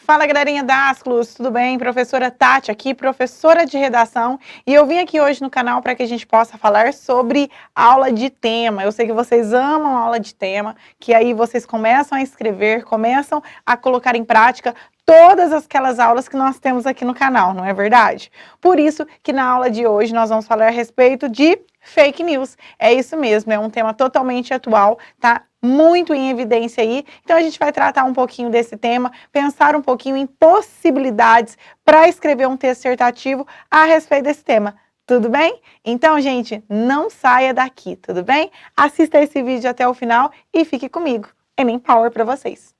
Fala, galerinha da Asclus, tudo bem? Professora Tati aqui, professora de redação, e eu vim aqui hoje no canal para que a gente possa falar sobre aula de tema. Eu sei que vocês amam aula de tema, que aí vocês começam a escrever, começam a colocar em prática todas aquelas aulas que nós temos aqui no canal, não é verdade? Por isso que na aula de hoje nós vamos falar a respeito de fake news. É isso mesmo, é um tema totalmente atual, tá? Muito em evidência aí, então a gente vai tratar um pouquinho desse tema, pensar um pouquinho em possibilidades para escrever um texto dissertativo a respeito desse tema. Tudo bem? Então, gente, não saia daqui, tudo bem? Assista esse vídeo até o final e fique comigo. Enem Power para vocês.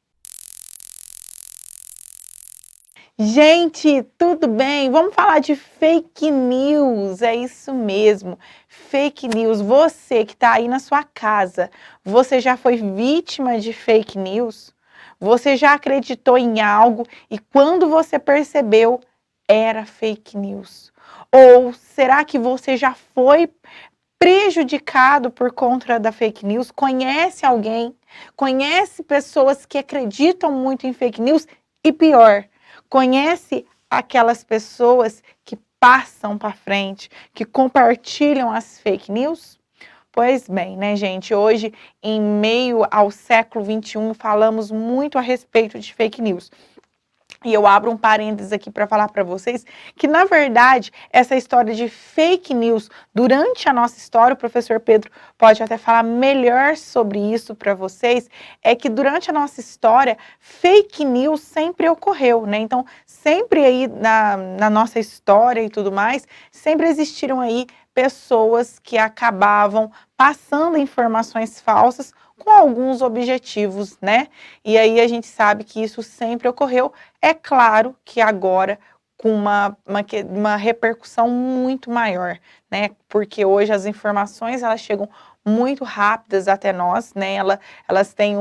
Gente, tudo bem? Vamos falar de fake news, é isso mesmo, fake news. Você que está aí na sua casa, você já foi vítima de fake news? Você já acreditou em algo e quando você percebeu, era fake news? Ou será que você já foi prejudicado por conta da fake news? Conhece alguém? Conhece pessoas que acreditam muito em fake news? E pior, conhece aquelas pessoas que passam para frente, que compartilham as fake news? Pois bem, né, gente? Hoje, em meio ao século XXI, falamos muito a respeito de fake news. E eu abro um parênteses aqui para falar para vocês que, na verdade, essa história de fake news, durante a nossa história, o professor Pedro pode até falar melhor sobre isso para vocês, é que durante a nossa história, fake news sempre ocorreu, né? Então, sempre aí na nossa história e tudo mais, sempre existiram aí pessoas que acabavam passando informações falsas com alguns objetivos, né? E aí a gente sabe que isso sempre ocorreu. É claro que agora com uma repercussão muito maior, né? Porque hoje as informações elas chegam muito rápidas até nós, né? Elas têm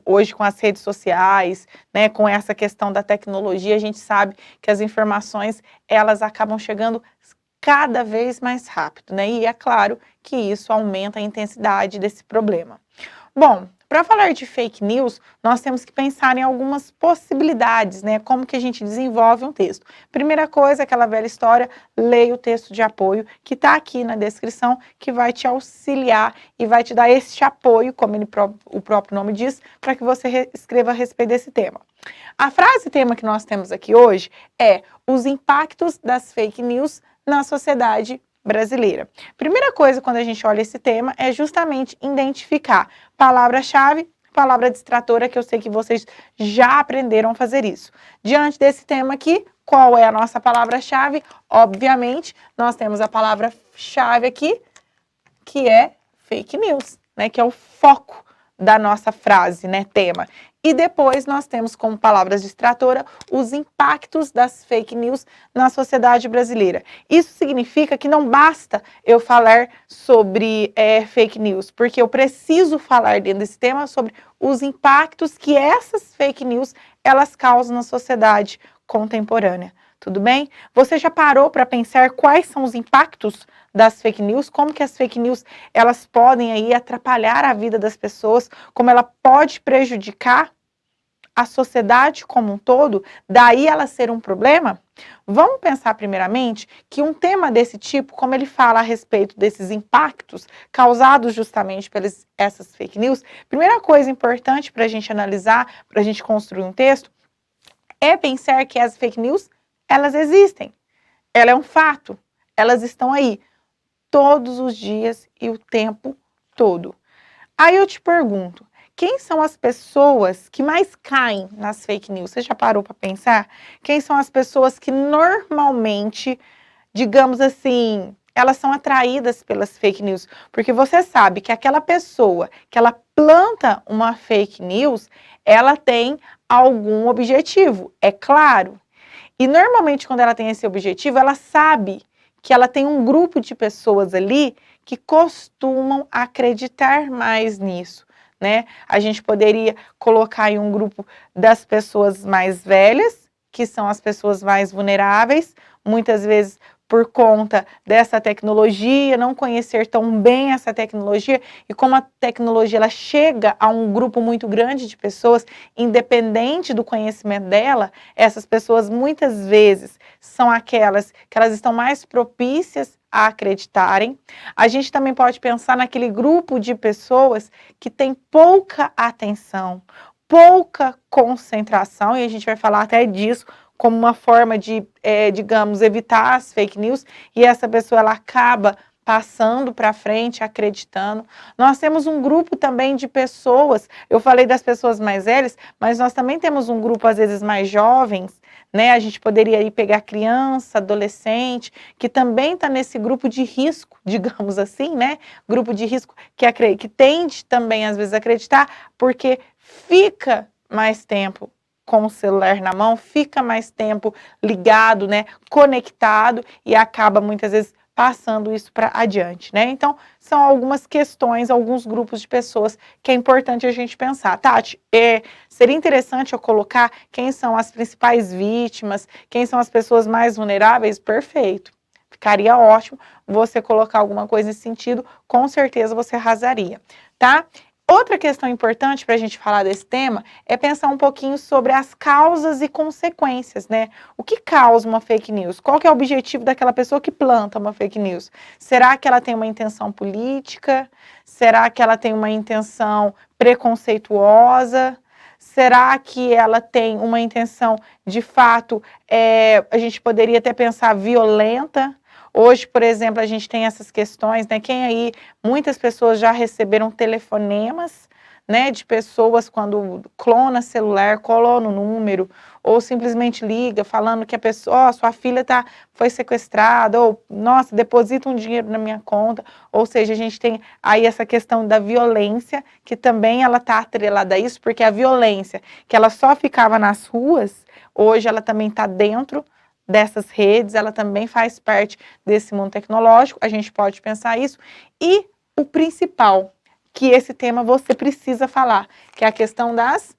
hoje com as redes sociais, né? Com essa questão da tecnologia, a gente sabe que as informações elas acabam chegando cada vez mais rápido, né? E é claro que isso aumenta a intensidade desse problema. Bom, para falar de fake news, nós temos que pensar em algumas possibilidades, né? Como que a gente desenvolve um texto. Primeira coisa, aquela velha história, leia o texto de apoio, que está aqui na descrição, que vai te auxiliar e vai te dar este apoio, como o próprio nome diz, para que você escreva a respeito desse tema. A frase tema que nós temos aqui hoje é os impactos das fake news na sociedade brasileira. Primeira coisa quando a gente olha esse tema é justamente identificar palavra-chave, palavra distratora, que eu sei que vocês já aprenderam a fazer isso. Diante desse tema aqui, qual é a nossa palavra-chave? Obviamente, nós temos a palavra-chave aqui, que é fake news, né? Que é o foco da nossa frase, né? Tema. E depois nós temos como palavras distratora os impactos das fake news na sociedade brasileira. Isso significa que não basta eu falar sobre fake news, porque eu preciso falar dentro desse tema sobre os impactos que essas fake news elas causam na sociedade contemporânea. Tudo bem? Você já parou para pensar quais são os impactos das fake news? Como que as fake news elas podem aí atrapalhar a vida das pessoas? Como ela pode prejudicar a sociedade como um todo? Daí ela ser um problema? Vamos pensar primeiramente que um tema desse tipo, como ele fala a respeito desses impactos causados justamente pelas essas fake news, primeira coisa importante para a gente analisar, para a gente construir um texto, é pensar que as fake news elas existem, ela é um fato, elas estão aí todos os dias e o tempo todo. Aí eu te pergunto, quem são as pessoas que mais caem nas fake news? Você já parou para pensar? Quem são as pessoas que normalmente, digamos assim, elas são atraídas pelas fake news? Porque você sabe que aquela pessoa que ela planta uma fake news, ela tem algum objetivo, é claro. E normalmente quando ela tem esse objetivo, ela sabe que ela tem um grupo de pessoas ali que costumam acreditar mais nisso, né? A gente poderia colocar aí um grupo das pessoas mais velhas, que são as pessoas mais vulneráveis, muitas vezes por conta dessa tecnologia, não conhecer tão bem essa tecnologia, e como a tecnologia ela chega a um grupo muito grande de pessoas, independente do conhecimento dela, essas pessoas muitas vezes são aquelas que elas estão mais propícias a acreditarem. A gente também pode pensar naquele grupo de pessoas que tem pouca atenção, pouca concentração, e a gente vai falar até disso como uma forma de, digamos, evitar as fake news, e essa pessoa ela acaba passando para frente, acreditando. Nós temos um grupo também de pessoas, eu falei das pessoas mais velhas, mas nós também temos um grupo às vezes mais jovens, né? A gente poderia aí pegar criança, adolescente, que também está nesse grupo de risco, digamos assim, né? Grupo de risco que tende também às vezes a acreditar, porque fica mais tempo com o celular na mão, fica mais tempo ligado, né, conectado, e acaba muitas vezes passando isso para adiante, né? Então, são algumas questões, alguns grupos de pessoas que é importante a gente pensar. Tati, seria interessante eu colocar quem são as principais vítimas, quem são as pessoas mais vulneráveis? Perfeito. Ficaria ótimo você colocar alguma coisa nesse sentido, com certeza você arrasaria, tá? Outra questão importante para a gente falar desse tema é pensar um pouquinho sobre as causas e consequências, né? O que causa uma fake news? Qual que é o objetivo daquela pessoa que planta uma fake news? Será que ela tem uma intenção política? Será que ela tem uma intenção preconceituosa? Será que ela tem uma intenção, de fato, a gente poderia até pensar violenta? Hoje, por exemplo, a gente tem essas questões, né? Muitas pessoas já receberam telefonemas, né, de pessoas quando clona celular, clona o número, ou simplesmente liga falando que a pessoa, sua filha foi sequestrada, ou, nossa, deposita um dinheiro na minha conta. Ou seja, a gente tem aí essa questão da violência, que também ela está atrelada a isso, porque a violência que ela só ficava nas ruas, hoje ela também está dentro dessas redes, ela também faz parte desse mundo tecnológico, a gente pode pensar isso. E o principal, que esse tema você precisa falar, que é a questão das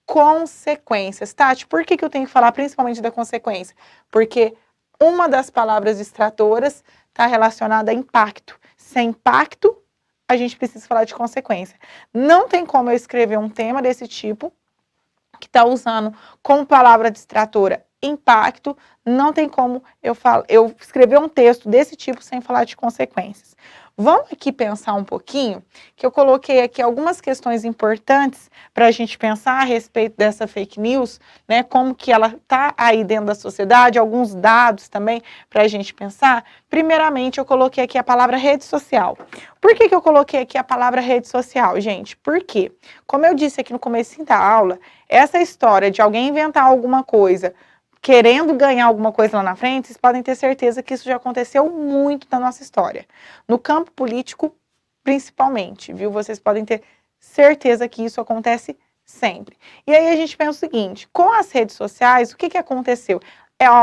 consequências. Tati, por que eu tenho que falar principalmente da consequência? Porque uma das palavras distratoras está relacionada a impacto. Sem impacto, a gente precisa falar de consequência. Não tem como eu escrever um tema desse tipo, que está usando como palavra distratora impacto, não tem como eu escrever um texto desse tipo sem falar de consequências. Vamos aqui pensar um pouquinho, que eu coloquei aqui algumas questões importantes para a gente pensar a respeito dessa fake news, né, como que ela está aí dentro da sociedade, alguns dados também para a gente pensar. Primeiramente, eu coloquei aqui a palavra rede social. Por que eu coloquei aqui a palavra rede social, gente? Porque, como eu disse aqui no começo da aula, essa história de alguém inventar alguma coisa querendo ganhar alguma coisa lá na frente, vocês podem ter certeza que isso já aconteceu muito na nossa história. No campo político, principalmente, viu? Vocês podem ter certeza que isso acontece sempre. E aí a gente pensa o seguinte, com as redes sociais, o que aconteceu?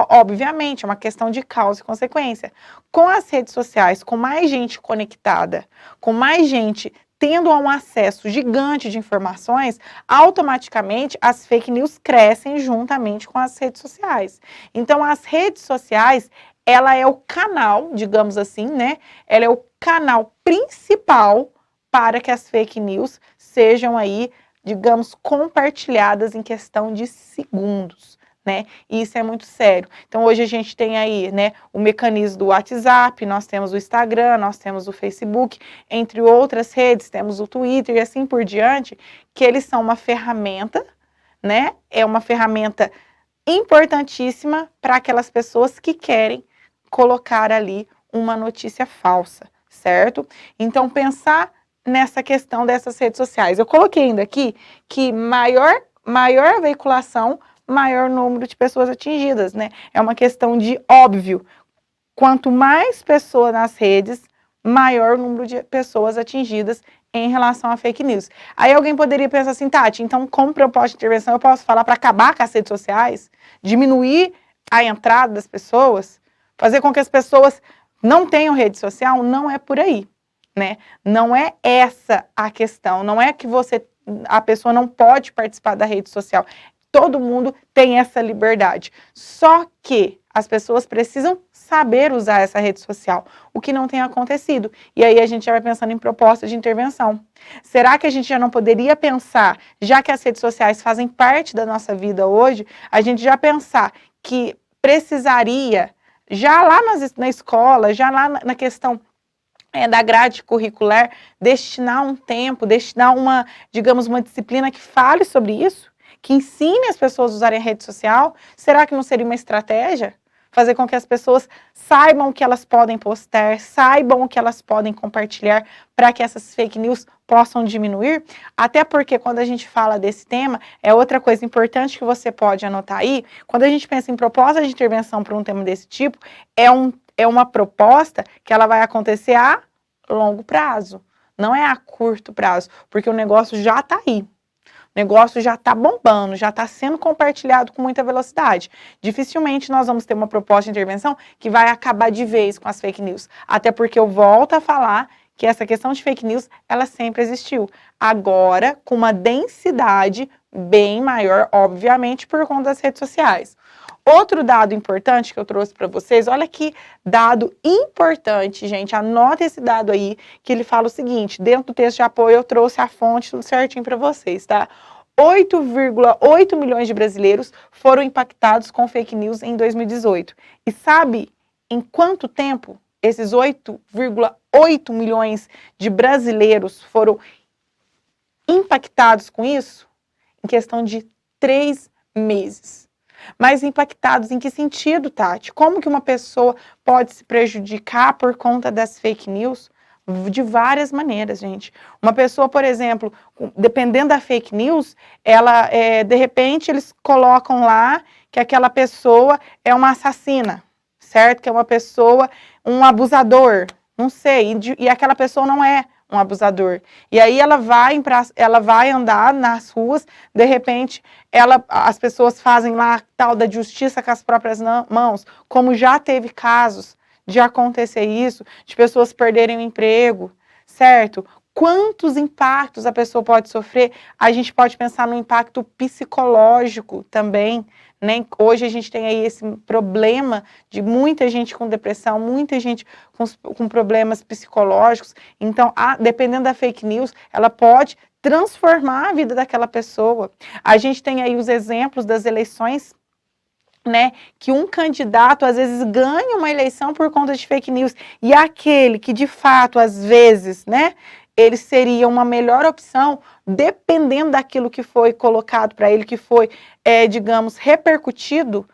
Obviamente, é uma questão de causa e consequência. Com as redes sociais, com mais gente conectada, com mais gente tendo um acesso gigante de informações, automaticamente as fake news crescem juntamente com as redes sociais. Então, as redes sociais, ela é o canal, digamos assim, né? Ela é o canal principal para que as fake news sejam aí, digamos, compartilhadas em questão de segundos, né? E isso é muito sério. Então, hoje a gente tem aí, né, o mecanismo do WhatsApp, nós temos o Instagram, nós temos o Facebook, entre outras redes, temos o Twitter e assim por diante, que eles são uma ferramenta, né? É uma ferramenta importantíssima para aquelas pessoas que querem colocar ali uma notícia falsa, certo? Então, pensar nessa questão dessas redes sociais. Eu coloquei ainda aqui que maior veiculação, maior número de pessoas atingidas, né? É uma questão de óbvio. Quanto mais pessoas nas redes, maior número de pessoas atingidas em relação a fake news. Aí alguém poderia pensar assim, Tati, então como proposta de intervenção eu posso falar para acabar com as redes sociais? Diminuir a entrada das pessoas? Fazer com que as pessoas não tenham rede social? Não é por aí, né? Não é essa a questão, não é que a pessoa não pode participar da rede social. Todo mundo tem essa liberdade. Só que As pessoas precisam saber usar essa rede social, o que não tem acontecido. E aí a gente já vai pensando em propostas de intervenção. Será que a gente já não poderia pensar, já que as redes sociais fazem parte da nossa vida hoje, a gente já pensar que precisaria, já lá na escola, já lá na questão da grade curricular, destinar um tempo, destinar uma, digamos, uma disciplina que fale sobre isso, que ensine as pessoas a usarem a rede social? Será que não seria uma estratégia? Fazer com que as pessoas saibam o que elas podem postar, saibam o que elas podem compartilhar, para que essas fake news possam diminuir? Até porque quando a gente fala desse tema, é outra coisa importante que você pode anotar aí, quando a gente pensa em proposta de intervenção para um tema desse tipo, é uma proposta que ela vai acontecer a longo prazo, não é a curto prazo, porque o negócio já está aí. O negócio já está bombando, já está sendo compartilhado com muita velocidade. Dificilmente nós vamos ter uma proposta de intervenção que vai acabar de vez com as fake news. Até porque eu volto a falar que essa questão de fake news, ela sempre existiu. Agora, com uma densidade bem maior, obviamente, por conta das redes sociais. Outro dado importante que eu trouxe para vocês, olha que dado importante, gente, anota esse dado aí, que ele fala o seguinte, dentro do texto de apoio eu trouxe a fonte tudo certinho para vocês, tá? 8,8 milhões de brasileiros foram impactados com fake news em 2018. E sabe em quanto tempo esses 8,8 milhões de brasileiros foram impactados com isso? Em questão de 3 meses. Mas impactados em que sentido, Tati? Como que uma pessoa pode se prejudicar por conta das fake news? De várias maneiras, gente. Uma pessoa, por exemplo, dependendo da fake news, ela, de repente, eles colocam lá que aquela pessoa é uma assassina, certo? Que é uma pessoa, um abusador, não sei, e aquela pessoa não é um abusador. E aí ela vai andar nas ruas, de repente, as pessoas fazem lá tal da justiça com as próprias mãos, como já teve casos de acontecer isso, de pessoas perderem o emprego, certo? Quantos impactos a pessoa pode sofrer? A gente pode pensar no impacto psicológico também, né? Hoje a gente tem aí esse problema de muita gente com depressão, muita gente com problemas psicológicos. Então, dependendo da fake news, ela pode transformar a vida daquela pessoa. A gente tem aí os exemplos das eleições, né, que um candidato às vezes ganha uma eleição por conta de fake news, e aquele que de fato às vezes, né, ele seria uma melhor opção, dependendo daquilo que foi colocado para ele, que foi, digamos, repercutido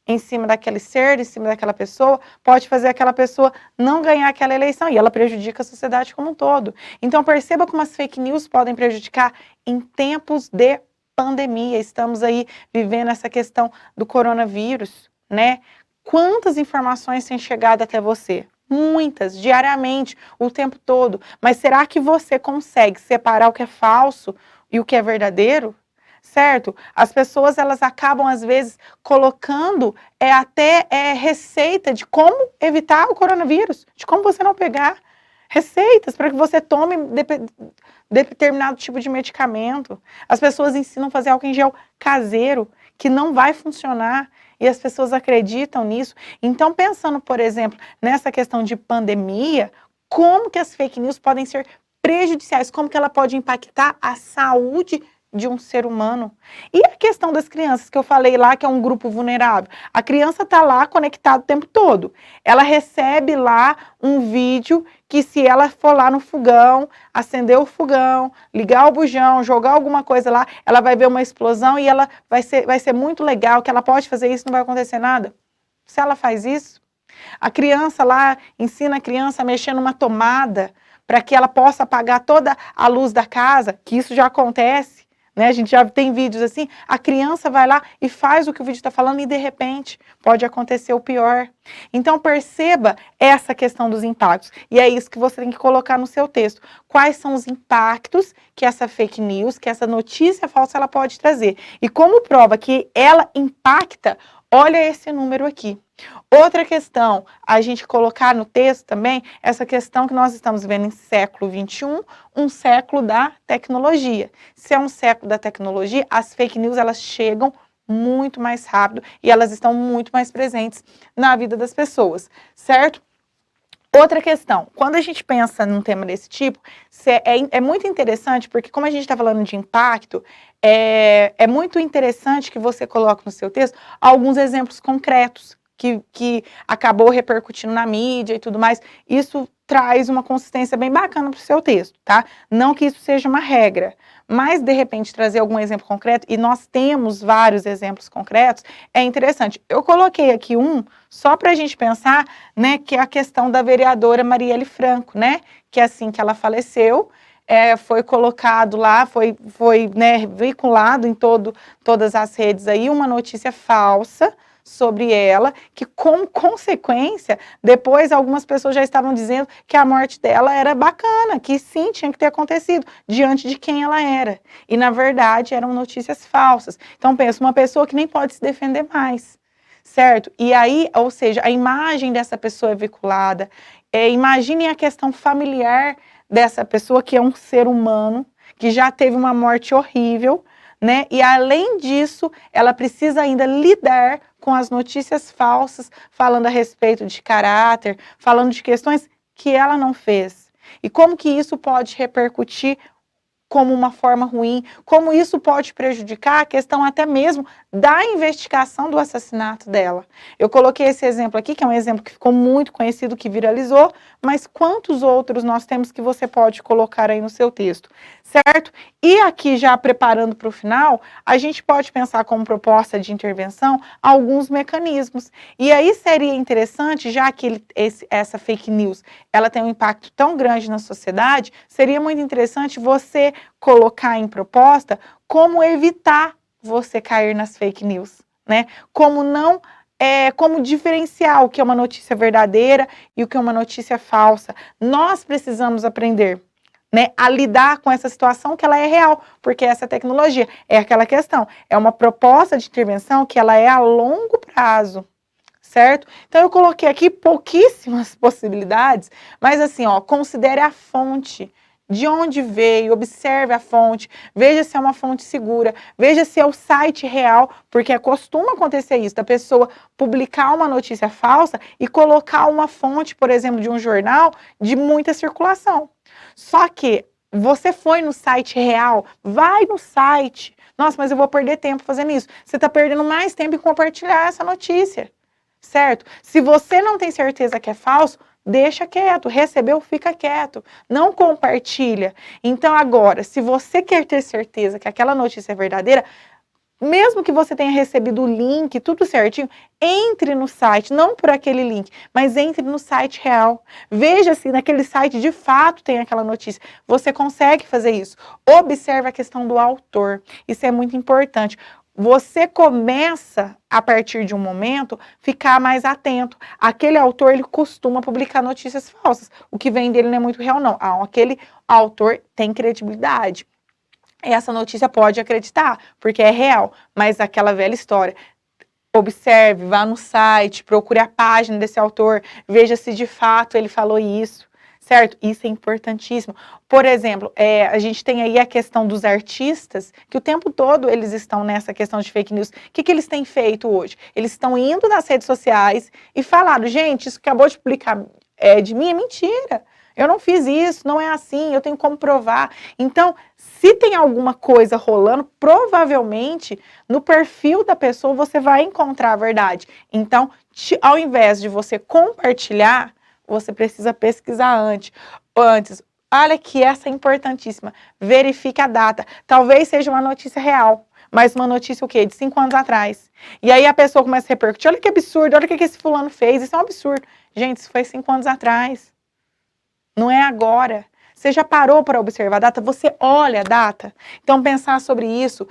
em cima daquele ser, em cima daquela pessoa, pode fazer aquela pessoa não ganhar aquela eleição, e ela prejudica a sociedade como um todo. Então perceba como as fake news podem prejudicar em tempos de pandemia. Estamos aí vivendo essa questão do coronavírus, né? Quantas informações têm chegado até você? Muitas, diariamente, o tempo todo. Mas será que você consegue separar o que é falso e o que é verdadeiro? Certo? As pessoas, elas acabam, às vezes, colocando até receita de como evitar o coronavírus, de como você não pegar. Receitas para que você tome determinado tipo de medicamento. As pessoas ensinam a fazer álcool em gel caseiro, que não vai funcionar, e as pessoas acreditam nisso. Então, pensando, por exemplo, nessa questão de pandemia, como que as fake news podem ser prejudiciais, como que ela pode impactar a saúde de um ser humano. E a questão das crianças, que eu falei lá, que é um grupo vulnerável. A criança está lá conectada o tempo todo. Ela recebe lá um vídeo que, se ela for lá no fogão, acender o fogão, ligar o bujão, jogar alguma coisa lá, ela vai ver uma explosão e ela vai ser muito legal, que ela pode fazer isso, não vai acontecer nada. Se ela faz isso, a criança lá ensina a criança a mexer numa tomada para que ela possa apagar toda a luz da casa, que isso já acontece. Né? A gente já tem vídeos assim, a criança vai lá e faz o que o vídeo está falando e de repente pode acontecer o pior. Então perceba essa questão dos impactos, e é isso que você tem que colocar no seu texto. Quais são os impactos que essa fake news, que essa notícia falsa ela pode trazer? E como prova que ela impacta, olha esse número aqui. Outra questão, a gente colocar no texto também, essa questão que nós estamos vivendo em século XXI, um século da tecnologia. Se é um século da tecnologia, as fake news, elas chegam muito mais rápido e elas estão muito mais presentes na vida das pessoas, certo? Outra questão, quando a gente pensa num tema desse tipo, é muito interessante, porque como a gente está falando de impacto, é muito interessante que você coloque no seu texto alguns exemplos concretos que acabou repercutindo na mídia e tudo mais. Isso traz uma consistência bem bacana para o seu texto, tá? Não que isso seja uma regra, mas de repente trazer algum exemplo concreto, e nós temos vários exemplos concretos, é interessante. Eu coloquei aqui um, só para a gente pensar, né, que é a questão da vereadora Marielle Franco, né, que assim que ela faleceu, foi colocado lá, foi né, veiculado em todas as redes aí uma notícia falsa sobre ela, que como consequência, depois algumas pessoas já estavam dizendo que a morte dela era bacana, que sim, tinha que ter acontecido, diante de quem ela era. E na verdade eram notícias falsas. Então pensa, uma pessoa que nem pode se defender mais, certo? E aí, ou seja, a imagem dessa pessoa é veiculada, imaginem a questão familiar dessa pessoa, que é um ser humano, que já teve uma morte horrível, né? E além disso, ela precisa ainda lidar com as notícias falsas, falando a respeito de caráter, falando de questões que ela não fez. E como que isso pode repercutir como uma forma ruim, como isso pode prejudicar a questão até mesmo da investigação do assassinato dela. Eu coloquei esse exemplo aqui, que é um exemplo que ficou muito conhecido, que viralizou, mas quantos outros nós temos que você pode colocar aí no seu texto, certo? E aqui, já preparando para o final, a gente pode pensar como proposta de intervenção alguns mecanismos. E aí seria interessante, já que essa fake news, ela tem um impacto tão grande na sociedade, seria muito interessante você colocar em proposta como evitar você cair nas fake news, né? Como não, como diferenciar o que é uma notícia verdadeira e o que é uma notícia falsa. Nós precisamos aprender, né, a lidar com essa situação, que ela é real, porque essa tecnologia é aquela questão, é uma proposta de intervenção que ela é a longo prazo, certo? Então eu coloquei aqui pouquíssimas possibilidades, mas assim, ó, considere a fonte, de onde veio, observe a fonte, veja se é uma fonte segura, veja se é o site real, porque costuma acontecer isso, da pessoa publicar uma notícia falsa e colocar uma fonte, por exemplo, de um jornal de muita circulação. Só que você foi no site real, vai no site. Nossa, mas eu vou perder tempo fazendo isso. Você está perdendo mais tempo em compartilhar essa notícia, certo? Se você não tem certeza que é falso, deixa quieto, recebeu, fica quieto, não compartilha. Então agora, se você quer ter certeza que aquela notícia é verdadeira, mesmo que você tenha recebido o link, tudo certinho, entre no site, não por aquele link, mas entre no site real. Veja se naquele site de fato tem aquela notícia. Você consegue fazer isso. Observe a questão do autor. Isso é muito importante. Você começa, a partir de um momento, ficar mais atento. Aquele autor, ele costuma publicar notícias falsas. O que vem dele não é muito real, não. Aquele autor tem credibilidade. Essa notícia pode acreditar, porque é real, mas aquela velha história. Observe, vá no site, procure a página desse autor, veja se de fato ele falou isso, certo? Isso é importantíssimo. Por exemplo, a gente tem aí a questão dos artistas, que o tempo todo eles estão nessa questão de fake news. O que eles têm feito hoje? Eles estão indo nas redes sociais e falaram, gente, isso que acabou de publicar de mim é mentira. Eu não fiz isso, não é assim, eu tenho como provar. Então, se tem alguma coisa rolando, provavelmente no perfil da pessoa você vai encontrar a verdade. Então, ao invés de você compartilhar, você precisa pesquisar antes. Olha que essa é importantíssima. Verifique a data. Talvez seja uma notícia real, mas uma notícia o quê? De 5 anos atrás. E aí a pessoa começa a repercutir. Olha que absurdo, olha o que esse fulano fez. Isso é um absurdo. Gente, isso foi 5 anos atrás. Não é agora. Você já parou para observar a data? Você olha a data? Então, pensar sobre isso.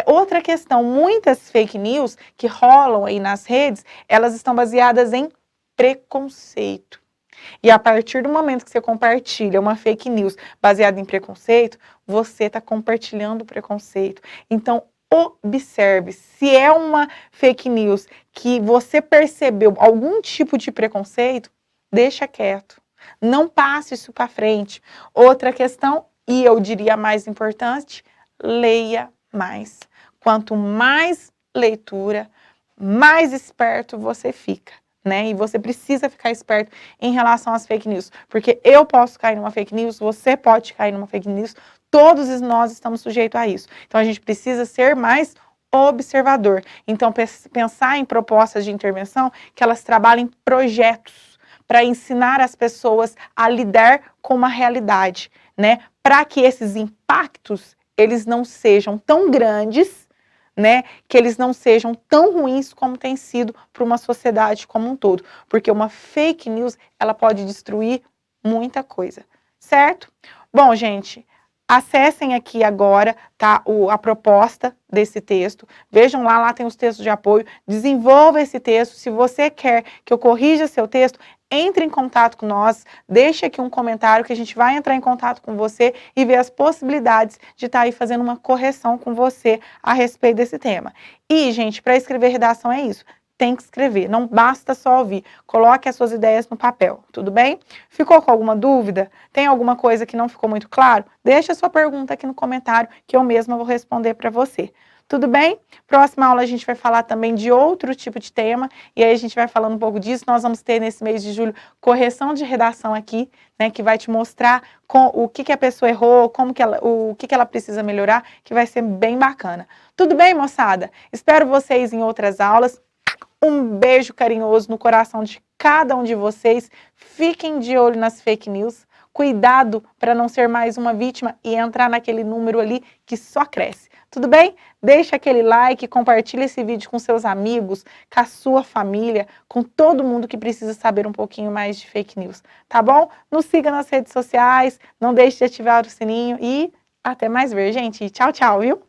Outra questão, muitas fake news que rolam aí nas redes, elas estão baseadas em preconceito. E a partir do momento que você compartilha uma fake news baseada em preconceito, você está compartilhando preconceito. Então, observe, se é uma fake news que você percebeu algum tipo de preconceito, deixa quieto. Não passe isso para frente. Outra questão, e eu diria a mais importante, leia mais. Quanto mais leitura, mais esperto você fica, né? E você precisa ficar esperto em relação às fake news, porque eu posso cair numa fake news, você pode cair numa fake news, todos nós estamos sujeitos a isso. Então a gente precisa ser mais observador. Então pensar em propostas de intervenção que elas trabalhem projetos para ensinar as pessoas a lidar com uma realidade, né? Para que esses impactos eles não sejam tão grandes, né, que eles não sejam tão ruins como tem sido para uma sociedade como um todo, porque uma fake news, ela pode destruir muita coisa, certo? Bom, gente, acessem aqui agora, tá, a proposta desse texto, vejam lá tem os textos de apoio, desenvolva esse texto, se você quer que eu corrija seu texto, entre em contato com nós, deixe aqui um comentário que a gente vai entrar em contato com você e ver as possibilidades de estar aí fazendo uma correção com você a respeito desse tema. E, gente, para escrever redação é isso, tem que escrever, não basta só ouvir, coloque as suas ideias no papel, tudo bem? Ficou com alguma dúvida? Tem alguma coisa que não ficou muito claro? Deixa a sua pergunta aqui no comentário que eu mesma vou responder para você. Tudo bem? Próxima aula a gente vai falar também de outro tipo de tema, e aí a gente vai falando um pouco disso. Nós vamos ter nesse mês de julho correção de redação aqui, né, que vai te mostrar o que a pessoa errou, o que ela precisa melhorar, que vai ser bem bacana. Tudo bem, moçada? Espero vocês em outras aulas. Um beijo carinhoso no coração de cada um de vocês. Fiquem de olho nas fake news. Cuidado para não ser mais uma vítima e entrar naquele número ali que só cresce. Tudo bem? Deixa aquele like, compartilha esse vídeo com seus amigos, com a sua família, com todo mundo que precisa saber um pouquinho mais de fake news, tá bom? Nos siga nas redes sociais, não deixe de ativar o sininho e até mais ver, gente. Tchau, tchau, viu?